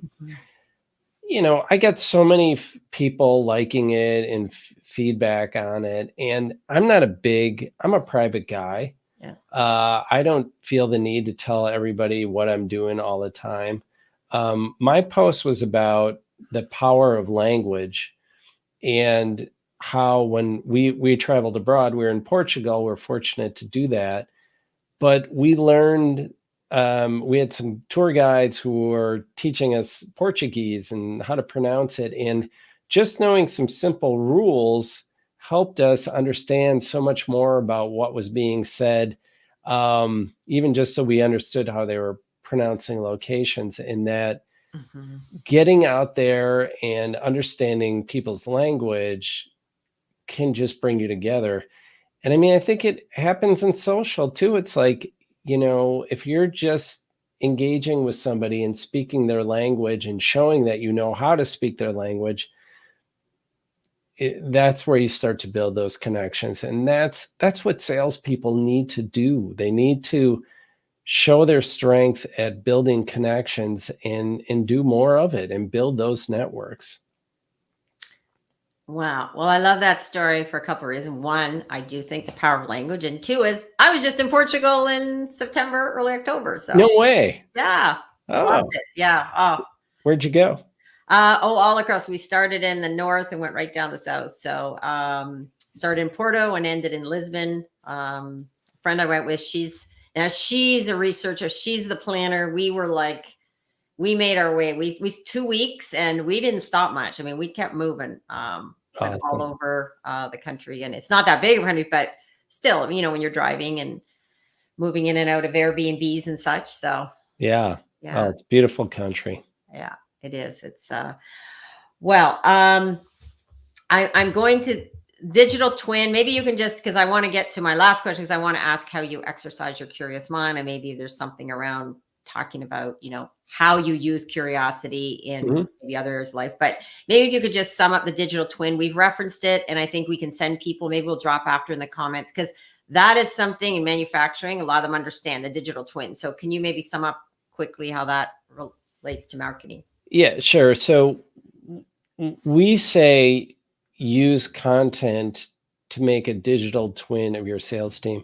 I got so many people liking it and feedback on it. And I'm a private guy. Yeah. I don't feel the need to tell everybody what I'm doing all the time. My post was about the power of language, and how when we traveled abroad, we were in Portugal, we're fortunate to do that. But we learned, we had some tour guides who were teaching us Portuguese and how to pronounce it. And just knowing some simple rules helped us understand so much more about what was being said, even just so we understood how they were pronouncing locations. And that getting out there and understanding people's language can just bring you together. And I mean, I think it happens in social too. It's like, if you're just engaging with somebody and speaking their language and showing that you know how to speak their language, that's where you start to build those connections. And that's what salespeople need to do. They need to show their strength at building connections and do more of it and build those networks. Wow. Well, I love that story for a couple of reasons. One, I do think the power of language. And two is I was just in Portugal in September, early October. So No way. yeah. Loved it. Yeah. Oh. Where'd you go? All across. We started in the north and went right down the south. So started in Porto and ended in Lisbon. Friend I went with, she's a researcher. She's the planner. We were we made our way. We 2 weeks and we didn't stop much. I mean, we kept moving Awesome. all over the country. And it's not that big of a country, but still, when you're driving and moving in and out of Airbnbs and such. So yeah. Oh, it's beautiful country. Yeah, it is. It's I'm going to digital twin. Maybe you can just, because I want to get to my last question, because I want to ask how you exercise your curious mind, and maybe there's something around talking about, how you use curiosity in Mhm. maybe others' life. But maybe if you could just sum up the digital twin, we've referenced it, and I think we can send people, maybe we'll drop after in the comments, because that is something in manufacturing, a lot of them understand the digital twin. So can you maybe sum up quickly how that relates to marketing? Yeah, sure. So we say use content to make a digital twin of your sales team.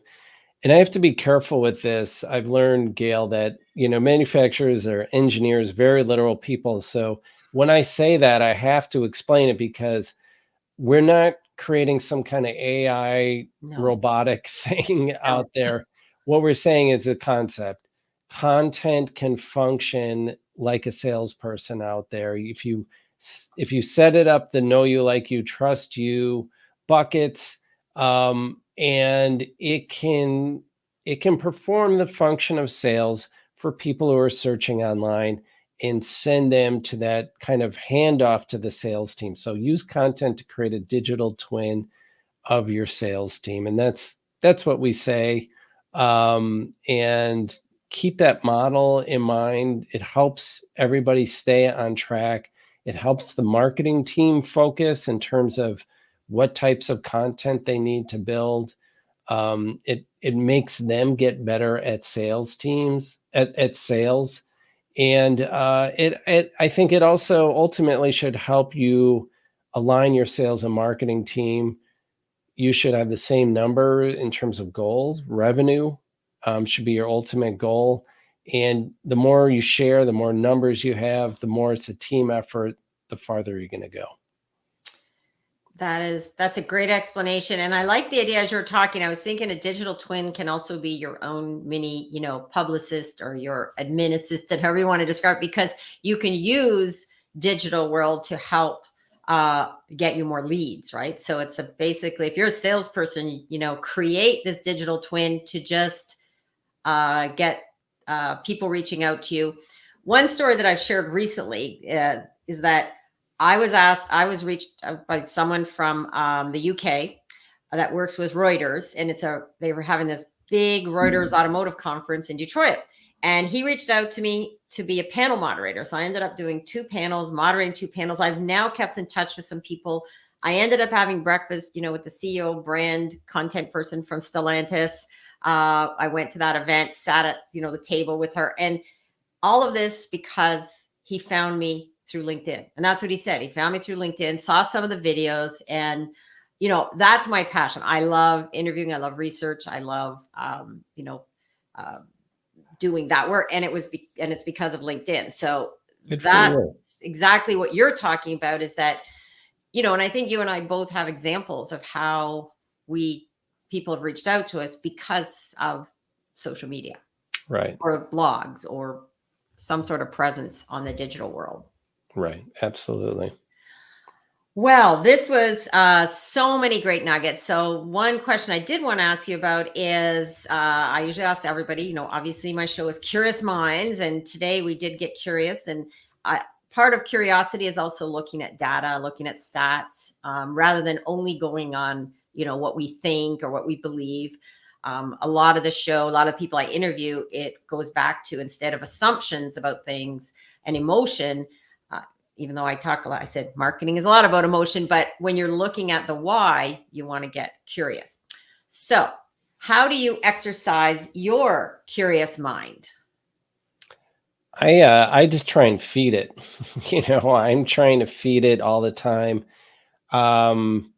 And I have to be careful with this. I've learned, Gail, that manufacturers are engineers, very literal people. So when I say that, I have to explain it, because we're not creating some kind of AI No. robotic thing No. out there. What we're saying is a concept. Content can function like a salesperson out there. If you set it up, the know you, like you, trust you buckets, and it can perform the function of sales for people who are searching online, and send them to that kind of handoff to the sales team. So use content to create a digital twin of your sales team, and that's what we say. And keep that model in mind. It helps everybody stay on track. It helps the marketing team focus in terms of what types of content they need to build. It makes them get better at sales teams, at sales. And I think it also ultimately should help you align your sales and marketing team. You should have the same number in terms of goals. Revenue should be your ultimate goal. And the more you share, the more numbers you have, the more it's a team effort, the farther you're going to go. That's a great explanation. And I like the idea as you're talking. I was thinking a digital twin can also be your own mini, publicist or your admin assistant, however you want to describe it, because you can use digital world to help get you more leads, right? So it's basically, if you're a salesperson, create this digital twin to just get people reaching out to you. One story that I've shared recently is that I was reached out by someone from the UK that works with Reuters, and they were having this big Reuters automotive conference in Detroit. And he reached out to me to be a panel moderator. So I ended up doing 2 panels, moderating 2 panels. I've now kept in touch with some people. I ended up having breakfast, with the CEO brand content person from Stellantis. I went to that event, sat at, the table with her, and all of this because he found me through LinkedIn. And that's what he said. He found me through LinkedIn, saw some of the videos, and, that's my passion. I love interviewing. I love research. I love, uh, doing that work. And it's because of LinkedIn. So Good for that's you. exactly what you're talking about, is that, and I think you and I both have examples of how people have reached out to us because of social media, Right. or blogs, or some sort of presence on the digital world. Right. Absolutely. Well, this was so many great nuggets. So one question I did want to ask you about is, I usually ask everybody, obviously my show is Curious Minds, and today we did get curious. And part of curiosity is also looking at data, looking at stats, rather than only going on, what we think or what we believe. A lot of the show, a lot of people I interview, it goes back to, instead of assumptions about things and emotion, even though I talk a lot, I said marketing is a lot about emotion, but when you're looking at the why, you want to get curious. So how do you exercise your curious mind? I just try and feed it. I'm trying to feed it all the time. Um,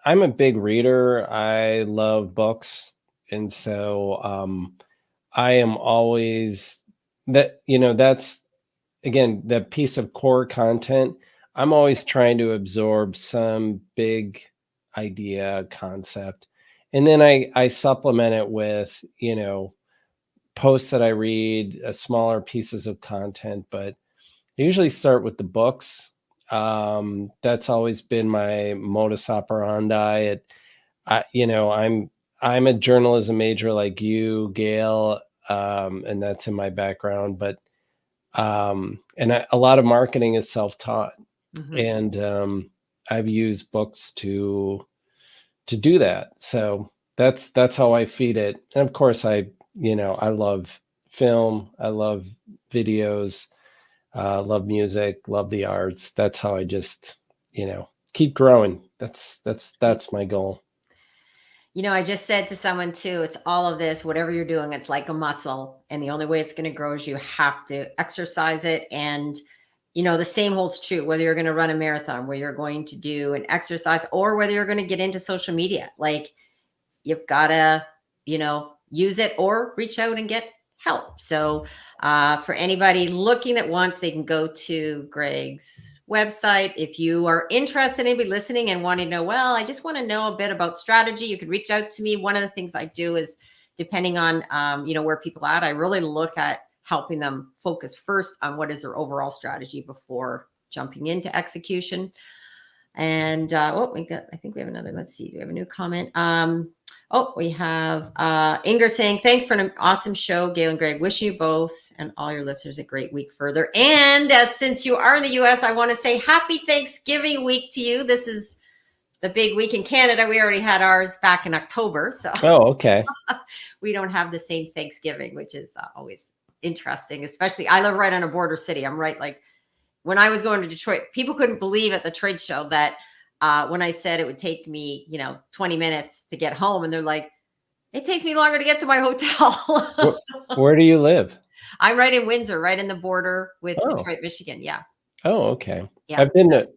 I'm a big reader. I love books, and so I am always that's again that piece of core content. I'm always trying to absorb some big idea, concept, and then I supplement it with posts that I read, smaller pieces of content, but I usually start with the books. That's always been my modus operandi. I'm a journalism major like you, Gail, and that's in my background. But a lot of marketing is self-taught, Mm-hmm. and I've used books to do that. So that's how I feed it. And of course, I love film. I love videos. Love music. Love the arts. That's how I just, keep growing. That's my goal. I just said to someone too, it's all of this, whatever you're doing, it's like a muscle. And the only way it's going to grow is you have to exercise it. And, the same holds true, whether you're going to run a marathon, where you're going to do an exercise, or whether you're going to get into social media. Like, you've got to, use it or reach out and get help. So for anybody looking that wants, they can go to Greg's website. If you are interested, anybody listening and wanting to know, well, I just want to know a bit about strategy, you could reach out to me. One of the things I do is, depending on, where people are at, I really look at helping them focus first on what is their overall strategy before jumping into execution. And I think we have another, let's see, do we have a new comment? We have Inger saying, thanks for an awesome show, Gail and Greg. Wishing you both and all your listeners a great week further. And since you are in the US, I want to say happy Thanksgiving week to you. This is the big week in Canada. We already had ours back in October. So okay. We don't have the same Thanksgiving, which is always interesting, especially I live right on a border city. I'm right, like, when I was going to Detroit, people couldn't believe at the trade show that when I said it would take me, 20 minutes to get home, and they're like, it takes me longer to get to my hotel. Where do you live? I'm right in Windsor, right in the border with Detroit, Michigan. Yeah. Oh, okay. Yeah. I've been to,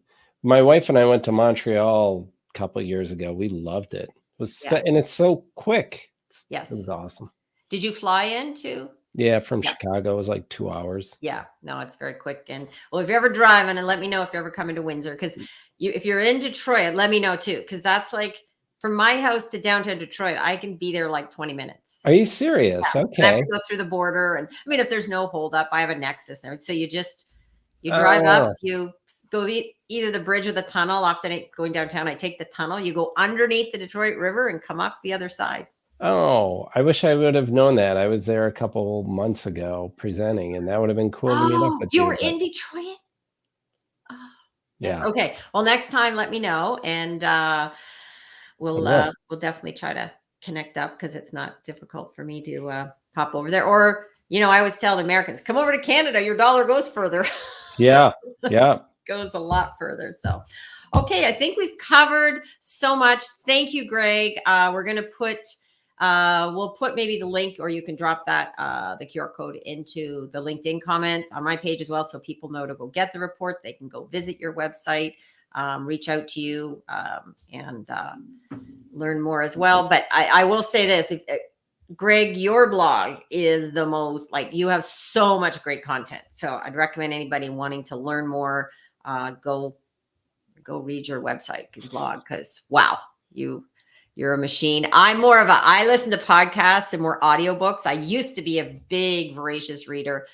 my wife and I went to Montreal a couple of years ago. We loved it. It was and it's so quick. Yes. It was awesome. Did you fly in too? Yeah, from Chicago. It was like 2 hours. Yeah, no, it's very quick. And well, if you're ever driving, and let me know if you're ever coming to Windsor, because if you're in Detroit, let me know too, because that's like, from my house to downtown Detroit, I can be there like 20 minutes. Are you serious? Yeah. Okay. I have to go through the border, and I mean, if there's no holdup, I have a Nexus there. So you drive up, you go either the bridge or the tunnel. Often going downtown, I take the tunnel. You go underneath the Detroit River and come up the other side. Oh, I wish I would have known that. I was there a couple months ago presenting, and that would have been cool to meet up with you. You were in Detroit? Oh, yes. Yeah. Okay. Well, next time, let me know, and we'll definitely try to connect up, because it's not difficult for me to pop over there. Or, I always tell the Americans, come over to Canada. Your dollar goes further. Yeah. Yeah. Goes a lot further. So, okay. I think we've covered so much. Thank you, Greg. We're going to we'll put maybe the link, or you can drop that, the QR code into the LinkedIn comments on my page as well, so people know to go get the report. They can go visit your website, reach out to you, and learn more as well. But I will say this, Greg, your blog is the most, like, you have so much great content. So I'd recommend anybody wanting to learn more, go read your website and blog, because wow, you're a machine. I listen to podcasts and more audiobooks. I used to be a big voracious reader.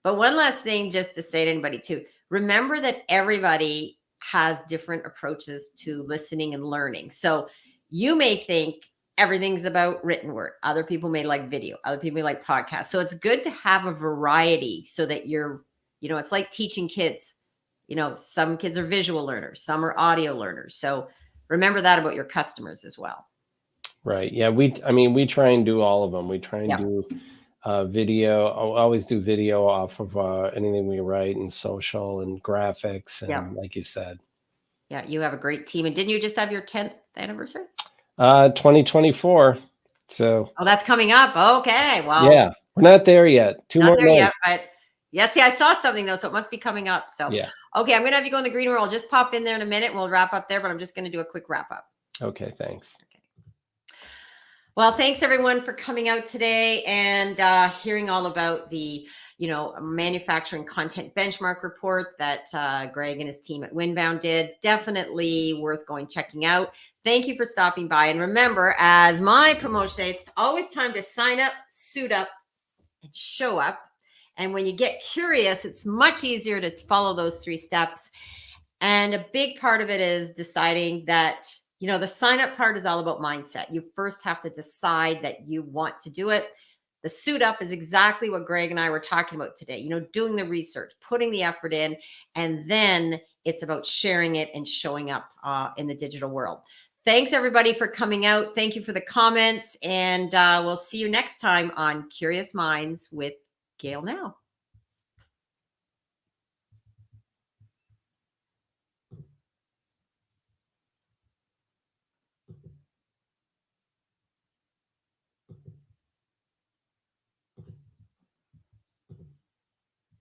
But one last thing, just to say to anybody too, remember that everybody has different approaches to listening and learning. So you may think everything's about written word. Other people may like video. Other people may like podcasts. So it's good to have a variety, so that it's like teaching kids. Some kids are visual learners, some are audio learners. So remember that about your customers as well. Right. Yeah. We try and do all of them. We try and do video. I'll always do video off of anything we write, and social and graphics. And like you said. Yeah. You have a great team. And didn't you just have your 10th anniversary? 2024. So. Oh, that's coming up. Okay. Well. Yeah. We're not there yet. Two more months. Yet, but yeah, see, I saw something though, so it must be coming up. So, yeah. Okay, I'm going to have you go in the green room. I'll just pop in there in a minute. We'll wrap up there, but I'm just going to do a quick wrap up. Okay, thanks. Okay. Well, thanks everyone for coming out today and hearing all about the, manufacturing content benchmark report that Greg and his team at Winbound did. Definitely worth checking out. Thank you for stopping by. And remember, as my promotion says, it's always time to sign up, suit up, and show up. And when you get curious, it's much easier to follow those 3 steps. And a big part of it is deciding that, the sign up part is all about mindset. You first have to decide that you want to do it. The suit up is exactly what Greg and I were talking about today, doing the research, putting the effort in, and then it's about sharing it and showing up in the digital world. Thanks everybody for coming out. Thank you for the comments, and we'll see you next time on Curious Minds with Gail Now.